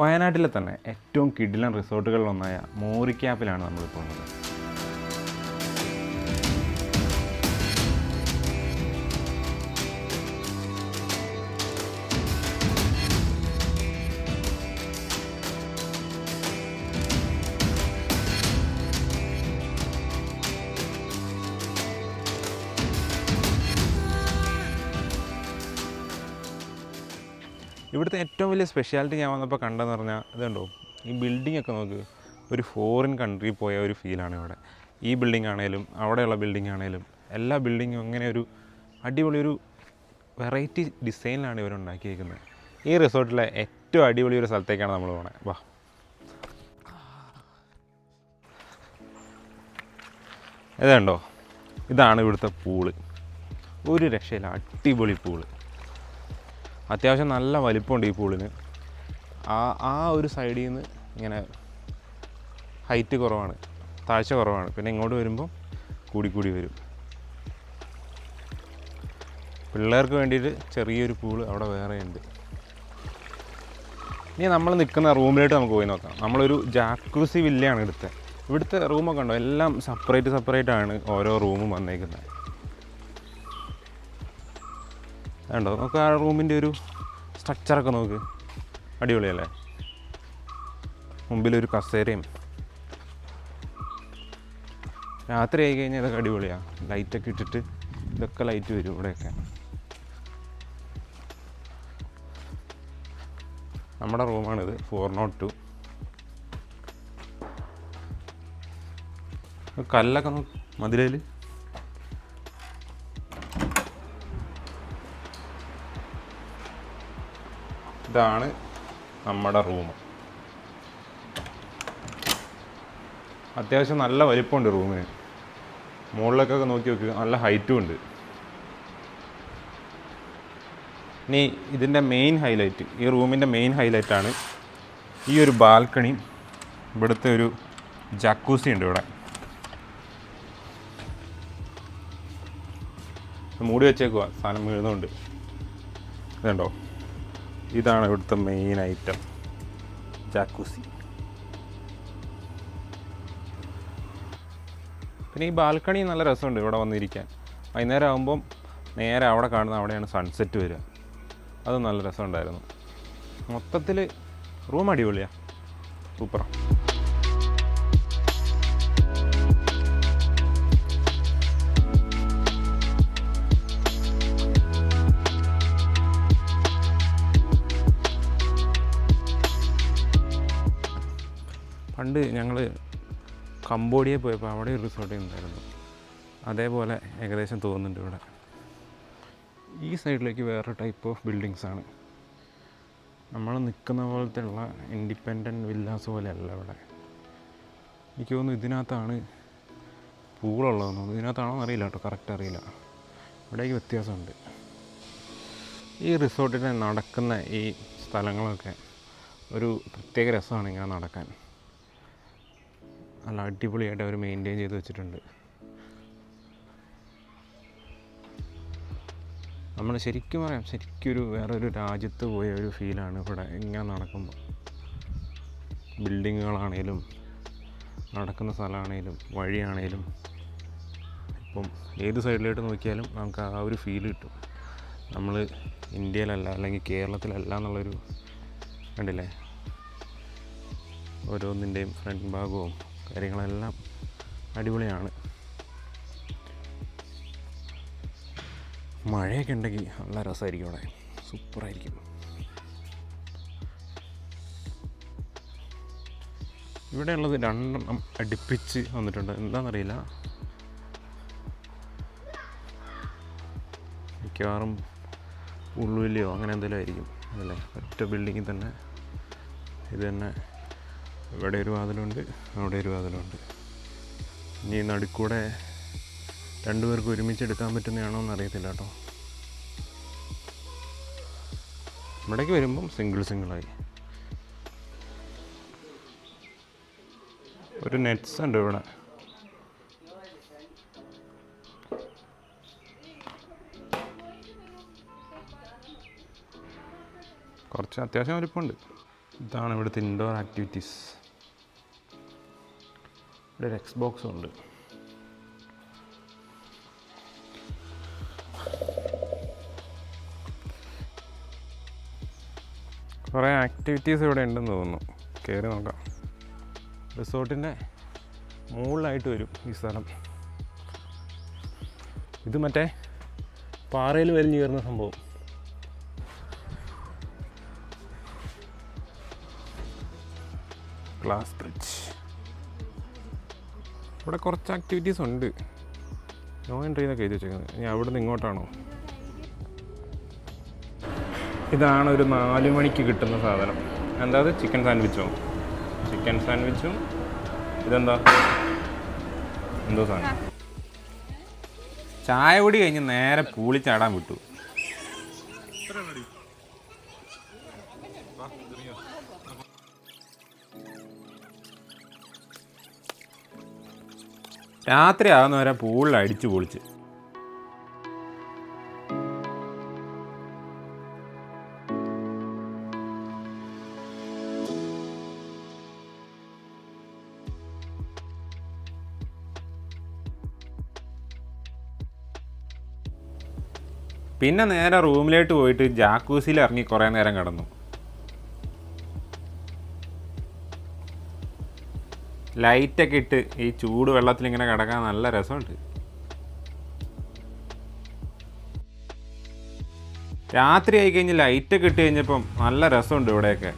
വയനാട്ടിലെ തന്നെ ഏറ്റവും കിടിലൻ റിസോർട്ടുകളിലൊന്നായ മോറിക്യാപ്പിലാണ് നമ്മളിപ്പോൾ ഉള്ളത്. ഇവിടുത്തെ ഏറ്റവും വലിയ സ്പെഷ്യാലിറ്റി ഞാൻ വന്നപ്പോൾ കണ്ടെന്ന് പറഞ്ഞാൽ ഇതുണ്ടോ, ഈ ബിൽഡിംഗ് ഒക്കെ നോക്ക്, ഒരു ഫോറിൻ കൺട്രി പോയ ഒരു ഫീലാണ് ഇവിടെ. ഈ ബിൽഡിംഗ് ആണെങ്കിലും അവിടെയുള്ള ബിൽഡിംഗ് ആണെങ്കിലും എല്ലാ ബിൽഡിങ്ങും അങ്ങനെ ഒരു അടിപൊളി ഒരു വെറൈറ്റി ഡിസൈനിലാണ് ഇവർ ഉണ്ടാക്കിയിരിക്കുന്നത്. ഈ റിസോർട്ടിലെ ഏറ്റവും അടിപൊളി ഒരു സ്ഥലത്തേക്കാണ് നമ്മൾ പോകുന്നത്. വാ, ഇതുണ്ടോ, ഇതാണ് ഇവിടുത്തെ പൂള്. ഒരു രക്ഷയില്ല, അടിപൊളി പൂള്. അത്യാവശ്യം നല്ല വലിപ്പമുണ്ട് ഈ പൂളിന്. ആ ഒരു സൈഡിൽ നിന്ന് ഇങ്ങനെ ഹൈറ്റ് കുറവാണ്, താഴ്ച കുറവാണ്. പിന്നെ ഇങ്ങോട്ട് വരുമ്പോൾ കൂടി വരും. പിള്ളേർക്ക് വേണ്ടിയിട്ട് ചെറിയൊരു പൂള് അവിടെ വേറെ ഉണ്ട്. ഇനി നമ്മൾ നിൽക്കുന്ന റൂമിലോട്ട് നമുക്ക് പോയി നോക്കാം. നമ്മളൊരു ജാക്കൂസി വില്ലയാണ് എടുത്തത്. ഇവിടുത്തെ റൂമൊക്കെ ഉണ്ടോ, എല്ലാം സെപ്പറേറ്റ് ആണ് ഓരോ റൂമും വന്നേക്കുന്നത്. ഉണ്ടോ, നമുക്ക് ആ റൂമിൻ്റെ ഒരു സ്ട്രക്ചറൊക്കെ നോക്ക്, അടിപൊളിയല്ലേ. മുമ്പിലൊരു കസേരയും. രാത്രി ആയി കഴിഞ്ഞാൽ ഇതൊക്കെ അടിപൊളിയാണ്. ലൈറ്റൊക്കെ ഇട്ടിട്ട് ഇതൊക്കെ ലൈറ്റ് വരും ഇവിടെയൊക്കെ. നമ്മുടെ റൂമാണിത്, 402. കല്ലൊക്കെ നോക്ക് മതിലേൽ. ഇതാണ് നമ്മുടെ റൂം. അത്യാവശ്യം നല്ല വലിപ്പമുണ്ട് റൂമിന്. മുകളിലേക്കൊക്കെ നോക്കി നോക്കി, നല്ല ഹൈറ്റും ഉണ്ട്. ഇനി ഇതിൻ്റെ മെയിൻ ഹൈലൈറ്റ്, ഈ റൂമിൻ്റെ മെയിൻ ഹൈലൈറ്റാണ് ഈ ഒരു ബാൽക്കണി. ഇവിടുത്തെ ഒരു ജാക്കൂസി ഉണ്ട് ഇവിടെ, മൂടി വെച്ചേക്കുക, സാധനം വീഴുന്നുണ്ട്. ഇതുണ്ടോ, ഇതാണ് ഇവിടുത്തെ മെയിൻ ഐറ്റം, ജാക്കൂസി. പിന്നെ ഈ ബാൽക്കണി നല്ല രസമുണ്ട് ഇവിടെ വന്നിരിക്കാൻ. വൈകുന്നേരം ആകുമ്പം നേരെ അവിടെ കാണുന്ന അവിടെയാണ് സൺസെറ്റ് വരിക. അത് നല്ല രസമുണ്ടായിരുന്നു. മൊത്തത്തിൽ റൂം അടിപൊളിയാണ്, സൂപ്പറാണ്. പണ്ട് ഞങ്ങൾ കംബോഡിയയിൽ പോയപ്പോൾ അവിടെ ഒരു റിസോർട്ട് ഉണ്ടായിരുന്നു. അതേപോലെ ഏകദേശം തോന്നുന്നുണ്ട് ഇവിടെ. ഈ സൈഡിലേക്ക് വേറെ ടൈപ്പ് ഓഫ് ബിൽഡിങ്സാണ്. നമ്മൾ നിൽക്കുന്ന പോലത്തെ ഉള്ള ഇൻഡിപെൻഡൻറ്റ് വില്ലാസ് പോലെയല്ല ഇവിടെ. എനിക്ക് തോന്നുന്നു ഇതിനകത്താണ് പൂളുള്ളതെന്ന് തോന്നുന്നു. ഇതിനകത്താണോ എന്നറിയില്ല കേട്ടോ, കറക്റ്റ് അറിയില്ല. ഇവിടേക്ക് വ്യത്യാസമുണ്ട്. ഈ റിസോർട്ടിൽ നടക്കുന്ന ഈ സ്ഥലങ്ങളൊക്കെ ഒരു പ്രത്യേക രസമാണ് ഇങ്ങനെ നടക്കാൻ. നല്ല അടിപൊളിയായിട്ട് അവർ മെയിൻറ്റെയിൻ ചെയ്ത് വെച്ചിട്ടുണ്ട്. നമ്മൾ ശരിക്കും പറയാം, ശരിക്കൊരു വേറൊരു രാജ്യത്ത് പോയ ഒരു ഫീലാണ് ഇവിടെ ഇങ്ങനെ നടക്കുമ്പോൾ. ബിൽഡിങ്ങുകളാണേലും നടക്കുന്ന സ്ഥലമാണേലും വഴിയാണേലും ഇപ്പം ഏത് സൈഡിലോട്ട് നോക്കിയാലും നമുക്ക് ആ ഒരു ഫീൽ കിട്ടും. നമ്മൾ ഇന്ത്യയിലല്ല അല്ലെങ്കിൽ കേരളത്തിലല്ല എന്നുള്ളൊരു കണ്ടില്ലേ. ഓരോന്നിൻ്റെയും ഫ്രണ്ട് ഭാഗവും കാര്യങ്ങളെല്ലാം അടിപൊളിയാണ്. മഴയൊക്കെ ഉണ്ടെങ്കിൽ നല്ല രസമായിരിക്കും അവിടെ, സൂപ്പറായിരിക്കും. ഇവിടെ ഉള്ളത് 2 അടുപ്പിച്ച് വന്നിട്ടുണ്ട്. എന്താണെന്നറിയില്ല, മിക്കവാറും ഉള്ളുവില്ലയോ അങ്ങനെ എന്തെങ്കിലും ആയിരിക്കും അതല്ലേ. ഒറ്റ ബിൽഡിങ്ങിൽ തന്നെ ഇത് തന്നെ, ഇവിടെ ഒരു വാതിലുണ്ട്, അവിടെ ഒരു വാതിലുണ്ട്. ഇനി നടുക്കൂടെ 2 പേർക്ക് ഒരുമിച്ച് എടുക്കാൻ പറ്റുന്നതാണോ എന്നറിയത്തില്ല കേട്ടോ. ഇവിടേക്ക് വരുമ്പം സിംഗിളായി. ഒരു നെറ്റ്സ് ഉണ്ട് ഇവിടെ. കുറച്ച് അത്യാവശ്യം വലിപ്പമുണ്ട്. ഇതാണ് ഇവിടുത്തെ ഇൻഡോർ ആക്ടിവിറ്റീസ്. ഇവിടെ ഒരു എക്സ്ബോക്സും ഉണ്ട്. കുറേ ആക്ടിവിറ്റീസ് ഇവിടെ ഉണ്ടെന്ന് തോന്നുന്നു. കയറി നോക്കാം. റിസോർട്ടിൻ്റെ മുകളിലായിട്ട് വരും ഈ സ്ഥലം. ഇത് മറ്റേ പാറയിൽ വലിഞ്ഞു കയറുന്ന സംഭവം. Glass bridge. ഇവിടെ കുറച്ച് ആക്ടിവിറ്റീസ് ഉണ്ട്. നോ എൻട്രി എന്നൊക്കെ എഴുതി വെച്ചേക്കുന്നത്. ഇനി അവിടെ നിന്ന് ഇങ്ങോട്ടാണോ? ഇതാണ് ഒരു 4 മണിക്ക് കിട്ടുന്ന സാധനം. എന്താ അത്? ചിക്കൻ സാൻഡ്വിച്ചും ഇതെന്താ എന്തോ സാധനം. ചായ കുടി കഴിഞ്ഞ് നേരെ പൂളി ചാടാൻ വിട്ടു. രാത്രി ആകുന്നവരെ പൂളിൽ അടിച്ചു പൊളിച്ച്. പിന്നെ നേരെ റൂമിലേക്ക് പോയിട്ട് ജാക്കൂസിൽ ഇറങ്ങി കുറേ നേരം കിടന്നു. ലൈറ്റൊക്കെ ഇട്ട് ഈ ചൂട് വെള്ളത്തിൽ ഇങ്ങനെ കിടക്കാൻ നല്ല രസമുണ്ട്. രാത്രി ആയി കഴിഞ്ഞ് ലൈറ്റൊക്കെ ഇട്ട് കഴിഞ്ഞപ്പം നല്ല രസമുണ്ട് ഇവിടെയൊക്കെ.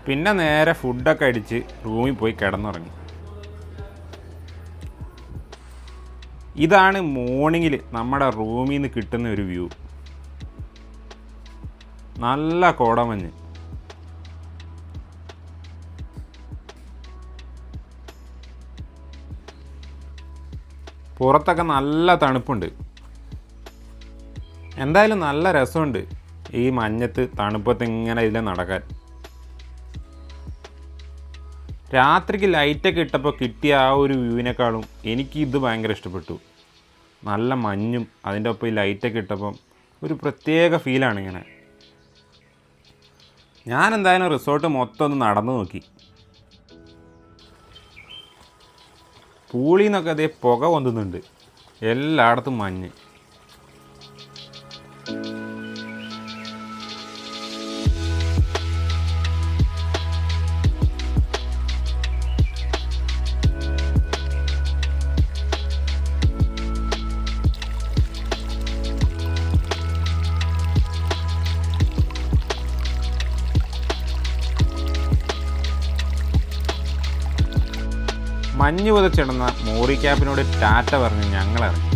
പിന്നെ നേരെ ഫുഡൊക്കെ അടിച്ച് റൂമിൽ പോയി കിടന്നുറങ്ങി. ഇതാണ് മോർണിംഗിൽ നമ്മുടെ റൂമിൽ നിന്ന് കിട്ടുന്ന ഒരു വ്യൂ. നല്ല കോടമഞ്ഞ്. പുറത്തൊക്കെ നല്ല തണുപ്പുണ്ട്. എന്തായാലും നല്ല രസമുണ്ട് ഈ മഞ്ഞത്ത് തണുപ്പത്ത് ഇങ്ങനെ ഇതിൽ നടക്കാൻ. രാത്രിക്ക് ലൈറ്റൊക്കെ ഇട്ടപ്പോൾ കിട്ടിയ ആ ഒരു വ്യൂവിനേക്കാളും എനിക്ക് ഇത് ഭയങ്കര ഇഷ്ടപ്പെട്ടു. നല്ല മഞ്ഞും അതിൻ്റെ ഒപ്പം ഈ ലൈറ്റൊക്കെ ഇട്ടപ്പം ഒരു പ്രത്യേക ഫീലാണ് ഇങ്ങനെ. ഞാൻ എന്തായാലും റിസോർട്ട് മൊത്തം ഒന്ന് നടന്നു നോക്കി. പൂളിൽ നിന്നൊക്കെ അതേ പുക പൊന്തുന്നുണ്ട്. എല്ലായിടത്തും മഞ്ഞ്. മഞ്ഞ് പുതച്ചിടുന്ന മോറി ക്യാപ്പിനോട് ടാറ്റ പറഞ്ഞ് ഞങ്ങളിറങ്ങി.